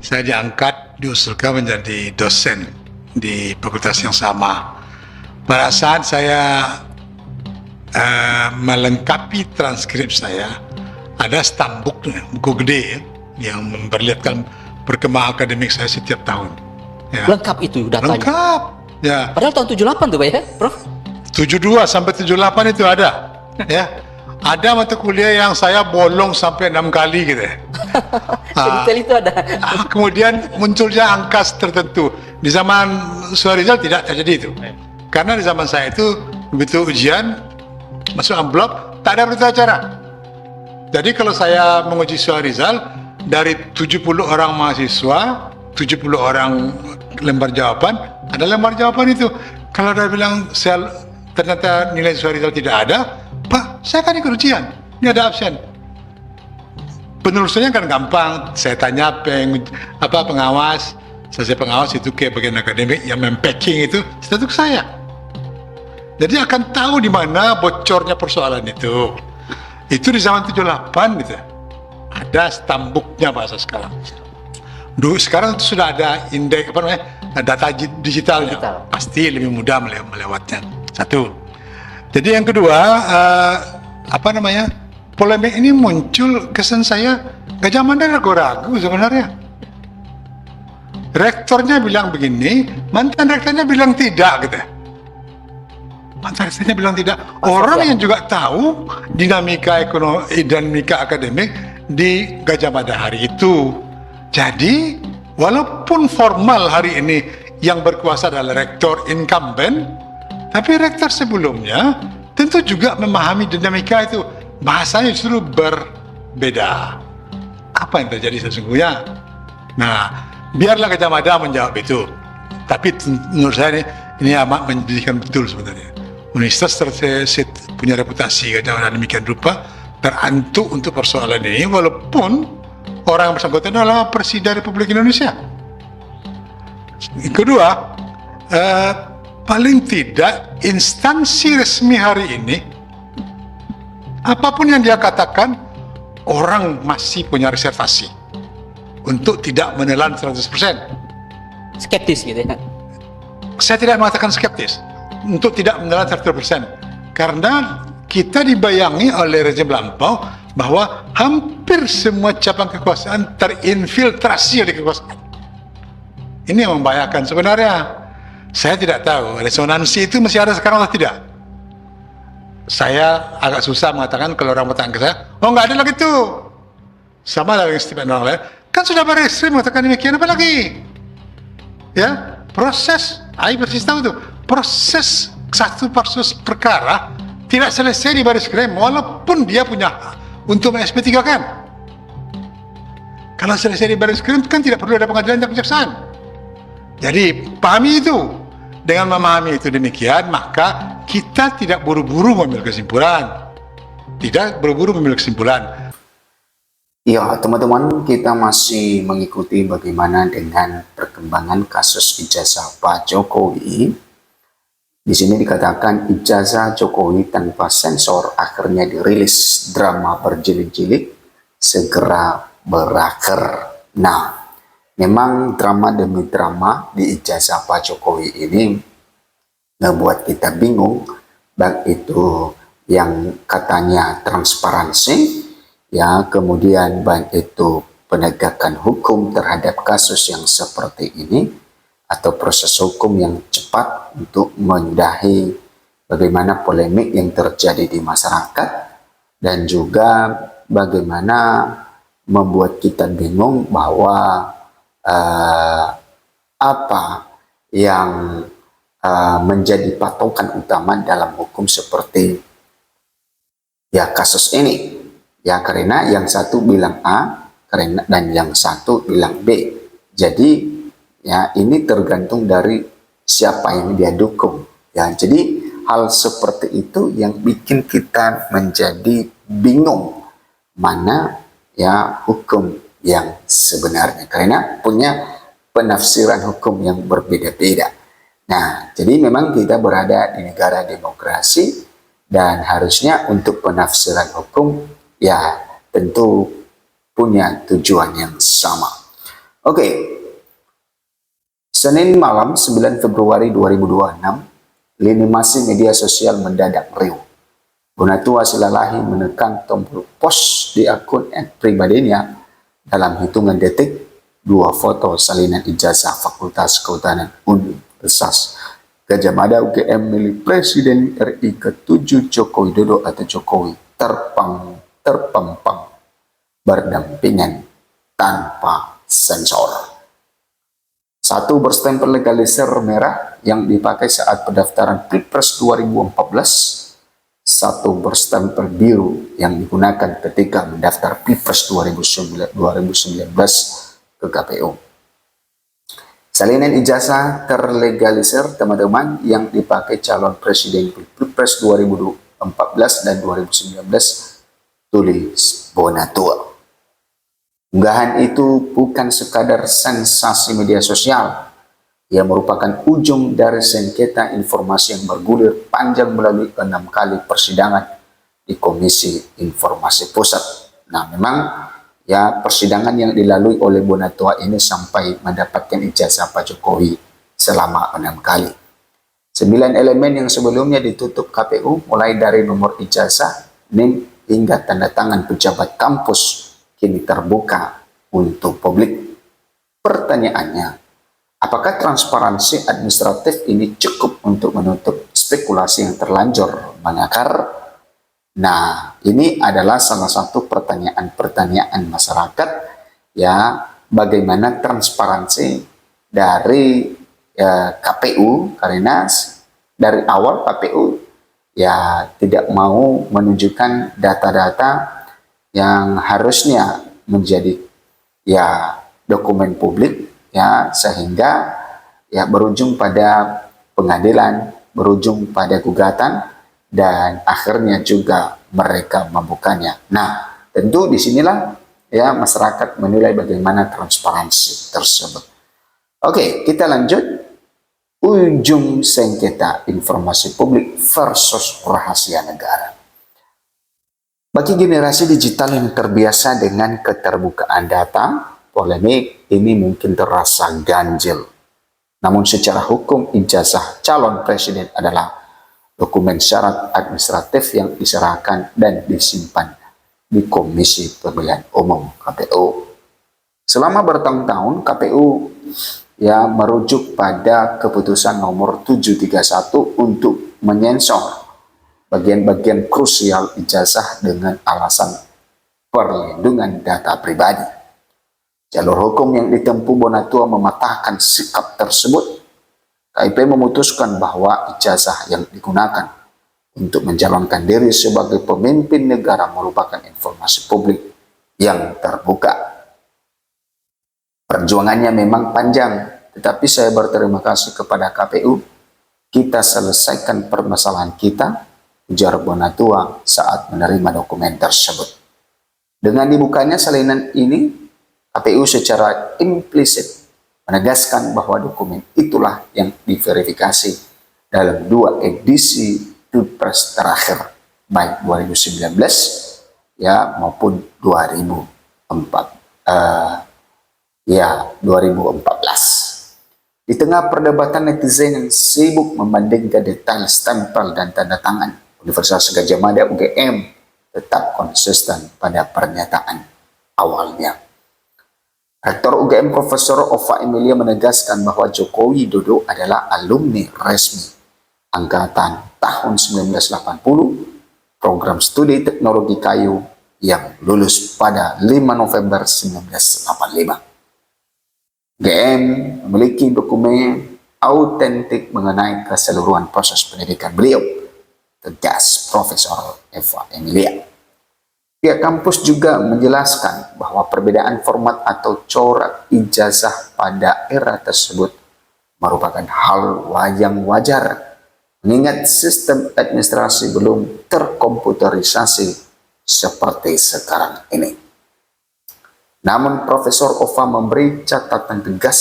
saya diangkat, diusulkan menjadi dosen di fakultas yang sama. Pada saat saya melengkapi transkrip saya, ada stambuknya, buku gede yang memperlihatkan perkembangan akademik saya setiap tahun. Ya. Lengkap itu datanya? Lengkap. Ya. Padahal tahun 78 tuh Pak ya, Prof? 72 sampai 78 itu ada. Ya. Ada mata kuliah yang saya bolong sampai 6 kali gitu ya. Detail itu ada. Kemudian munculnya angka tertentu. Di zaman Suharizal tidak terjadi itu. Karena di zaman saya itu begitu ujian masuk amplop, tak ada berita acara. Jadi kalau saya menguji Suharizal, dari 70 orang mahasiswa, 70 orang lembar jawaban, ada lembar jawaban itu. Kalau dia bilang ternyata nilai Suharizal tidak ada, Pak, saya kan ikut ujian, ini ada absen. Penelusurannya kan gampang, saya tanya pengawas, selesai pengawas itu ke bagian akademik yang mempacking itu, setelah itu ke saya. Jadi akan tahu di mana bocornya persoalan itu. Itu di zaman 78 gitu. Ada stambuknya bahasa sekarang. Dulu sekarang itu sudah ada indeks data digitalnya. Pasti lebih mudah melewatnya. Satu. Jadi yang kedua, polemik ini muncul, kesan saya Gajah Mada ragu-ragu sebenarnya. Rektornya bilang begini, mantan rektornya bilang tidak gitu. Mantan rektornya bilang tidak. Orang yang juga tahu dinamika ekonomi, dinamika akademik di Gajah Mada hari itu. Jadi walaupun formal hari ini yang berkuasa adalah rektor incumbent, tapi rektor sebelumnya tentu juga memahami dinamika itu. Bahasanya justru berbeda. Apa yang terjadi sesungguhnya? Nah, biarlah Gajah Mada menjawab itu. Tapi menurut saya ini amat menyedihkan betul sebenarnya. Universitas punya reputasi Gajah Mada demikian rupa terantuk untuk persoalan ini, walaupun orang yang bersangkutan adalah Presiden Republik Indonesia. Kedua, paling tidak instansi resmi hari ini, apapun yang dia katakan, orang masih punya reservasi untuk tidak menelan 100%. Skeptis gitu ya? Saya tidak mengatakan skeptis untuk tidak menelan 100%, karena kita dibayangi oleh rezim lampau bahwa hampir semua cabang kekuasaan terinfiltrasi oleh kekuasaan. Ini yang membahayakan sebenarnya. Saya tidak tahu resonansi itu masih ada sekarang atau tidak. Saya agak susah mengatakan kalau orang bertanya ke saya, oh nggak ada lagi itu. Sama dengan statement orang lain, kan sudah Barreskrim mengatakan demikian, apa lagi? Ya, proses, saya persis tahu itu, proses satu perkara tidak selesai di Barreskrim, walaupun dia punya hak untuk SP3 kan. Kalau selesai di Barreskrim kan tidak perlu ada pengadilan dan kejaksaan. Jadi pahami itu. Dengan memahami itu demikian, maka kita tidak buru-buru mengambil kesimpulan. Tidak buru-buru mengambil kesimpulan. Ya, teman-teman, kita masih mengikuti bagaimana dengan perkembangan kasus ijazah Pak Jokowi. Di sini dikatakan ijazah Jokowi tanpa sensor akhirnya dirilis, drama berjilid-jilid segera berakhir. Nah, memang drama demi drama di ijazah Pak Jokowi ini membuat kita bingung, baik itu yang katanya transparansi, ya, kemudian baik itu penegakan hukum terhadap kasus yang seperti ini, atau proses hukum yang cepat untuk menyudahi bagaimana polemik yang terjadi di masyarakat, dan juga bagaimana membuat kita bingung bahwa apa yang menjadi patokan utama dalam hukum seperti ya kasus ini, ya, karena yang satu bilang A dan yang satu bilang B. Jadi ya ini tergantung dari siapa yang dia dukung, ya. Jadi hal seperti itu yang bikin kita menjadi bingung mana ya hukum yang sebenarnya, karena punya penafsiran hukum yang berbeda-beda. Nah, jadi memang kita berada di negara demokrasi, dan harusnya untuk penafsiran hukum ya tentu punya tujuan yang sama. Oke, Senin malam 9 Februari 2026, lini masa media sosial mendadak riuh. Bonatua Silalahi menekan tombol post di akun pribadinya. Dalam hitungan detik, 2 foto salinan ijazah Fakultas Kehutanan Universitas Gadjah Mada UGM milik Presiden RI ke-7 Joko Widodo atau Jokowi terpampang berdampingan tanpa sensor. Satu berstempel legalisir merah yang dipakai saat pendaftaran Pilpres 2014. Satu berstempel biru yang digunakan ketika mendaftar Pilpres 2019 ke KPU. Salinan ijazah terlegalisir teman-teman yang dipakai calon presiden Pilpres 2014 dan 2019 tulis Bonatua. Unggahan itu bukan sekadar sensasi media sosial. Ia merupakan ujung dari sengketa informasi yang bergulir panjang melalui 6 kali persidangan di Komisi Informasi Pusat. Nah, memang ya persidangan yang dilalui oleh Bonatua ini sampai mendapatkan ijazah Pak Jokowi selama 6 kali. 9 elemen yang sebelumnya ditutup KPU mulai dari nomor ijazah, NIM hingga tanda tangan pejabat kampus kini terbuka untuk publik. Pertanyaannya, apakah transparansi administratif ini cukup untuk menutup spekulasi yang terlanjur mengakar? Nah, ini adalah salah satu pertanyaan-pertanyaan masyarakat ya, bagaimana transparansi dari KPU, karena dari awal KPU ya tidak mau menunjukkan data-data yang harusnya menjadi ya dokumen publik ya, sehingga ya berujung pada pengadilan, berujung pada gugatan, dan akhirnya juga mereka membukanya. Nah, tentu disinilah ya masyarakat menilai bagaimana transparansi tersebut. Oke, kita lanjut. Ujung sengketa informasi publik versus rahasia negara. Bagi generasi digital yang terbiasa dengan keterbukaan data, polemik ini mungkin terasa ganjil. Namun secara hukum, ijazah calon presiden adalah dokumen syarat administratif yang diserahkan dan disimpan di Komisi Pemilihan Umum KPU. Selama bertahun-tahun, KPU ya merujuk pada keputusan nomor 731 untuk menyensor bagian-bagian krusial ijazah dengan alasan perlindungan data pribadi. Jalur hukum yang ditempuh Bonatua mematahkan sikap tersebut. KIP memutuskan bahwa ijazah yang digunakan untuk mencalonkan diri sebagai pemimpin negara merupakan informasi publik yang terbuka. Perjuangannya memang panjang, tetapi saya berterima kasih kepada KPU. Kita selesaikan permasalahan kita, ujar Bonatua saat menerima dokumen tersebut. Dengan dibukanya salinan ini, KPU secara implisit menegaskan bahwa dokumen itulah yang diverifikasi dalam 2 edisi Pilpres terakhir, baik 2019 ya maupun 2014. Di tengah perdebatan netizen yang sibuk membandingkan detail stempel dan tanda tangan, Universitas Gadjah Mada UGM tetap konsisten pada pernyataan awalnya. Rektor UGM Profesor Ova Emilia menegaskan bahwa Joko Widodo adalah alumni resmi angkatan tahun 1980 program studi teknologi kayu yang lulus pada 5 November 1985. UGM memiliki dokumen autentik mengenai keseluruhan proses pendidikan beliau, tegas Profesor Eva Emilia. Pihak kampus juga menjelaskan bahwa perbedaan format atau corak ijazah pada era tersebut merupakan hal yang wajar, mengingat sistem administrasi belum terkomputerisasi seperti sekarang ini. Namun Profesor Ova memberi catatan tegas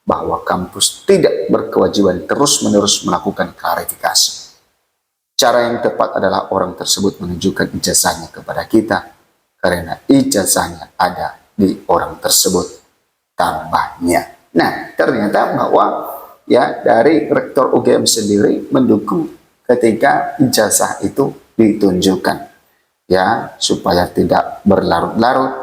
bahwa kampus tidak berkewajiban terus-menerus melakukan klarifikasi. Cara yang tepat adalah orang tersebut menunjukkan ijazahnya kepada kita, karena ijazahnya ada di orang tersebut tambahnya. Nah, ternyata bahwa ya dari Rektor UGM sendiri mendukung ketika ijazah itu ditunjukkan, ya, supaya tidak berlarut-larut,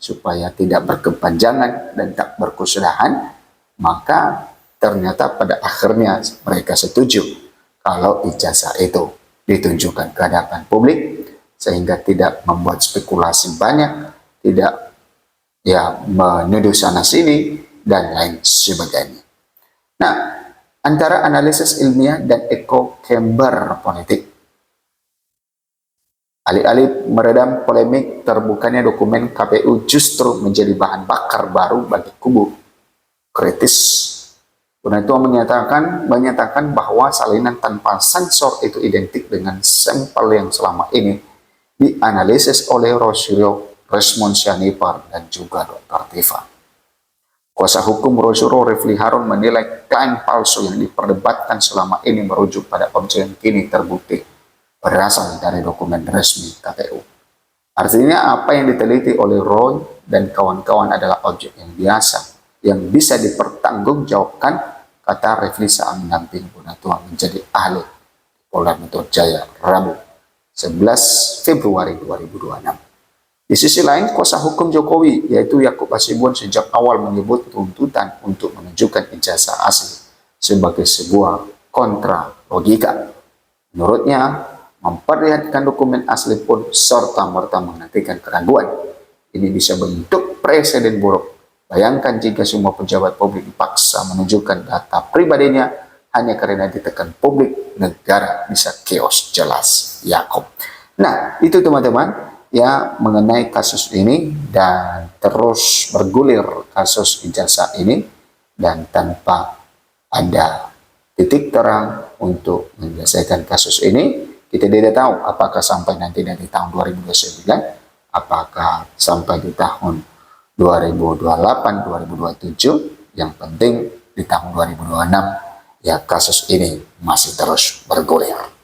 supaya tidak berkepanjangan dan tak berkesudahan. Maka ternyata pada akhirnya mereka setuju kalau ijazah itu ditunjukkan ke hadapan publik, sehingga tidak membuat spekulasi banyak, tidak ya menuduh sana sini dan lain sebagainya. Nah, antara analisis ilmiah dan echo chamber politik, alih-alih meredam polemik terbukanya dokumen KPU justru menjadi bahan bakar baru bagi kubu kritis. Gunatua menyatakan bahwa salinan tanpa sensor itu identik dengan sampel yang selama ini dianalisis oleh Rosario Resmond Sianipar dan juga Dr. Tifa. Kuasa hukum Rosario, Refli Harun, menilai klaim palsu yang diperdebatkan selama ini merujuk pada objek yang kini terbukti berasal dari dokumen resmi KPU. Artinya apa yang diteliti oleh Roy dan kawan-kawan adalah objek yang biasa yang bisa dipertanggungjawabkan, kata Refli saat mendampingi Gunatua menjadi ahli Polda Metro Jaya Rabu 11 Februari 2026. Di sisi lain, kuasa hukum Jokowi yaitu Yakub Hasibuan sejak awal menyebut tuntutan untuk menunjukkan ijazah asli sebagai sebuah kontra logika. Menurutnya, memperlihatkan dokumen asli pun serta-merta menghentikan keraguan. Ini bisa bentuk presiden buruk. Bayangkan jika semua pejabat publik dipaksa menunjukkan data pribadinya hanya karena ditekan publik, negara bisa chaos, jelas Yakob. Nah, itu teman-teman ya mengenai kasus ini, dan terus bergulir kasus ijazah ini, dan tanpa ada titik terang untuk menyelesaikan kasus ini. Kita tidak tahu apakah sampai nanti dari tahun 2029, apakah sampai di tahun 2028, 2027, yang penting di tahun 2026 ya kasus ini masih terus bergulir.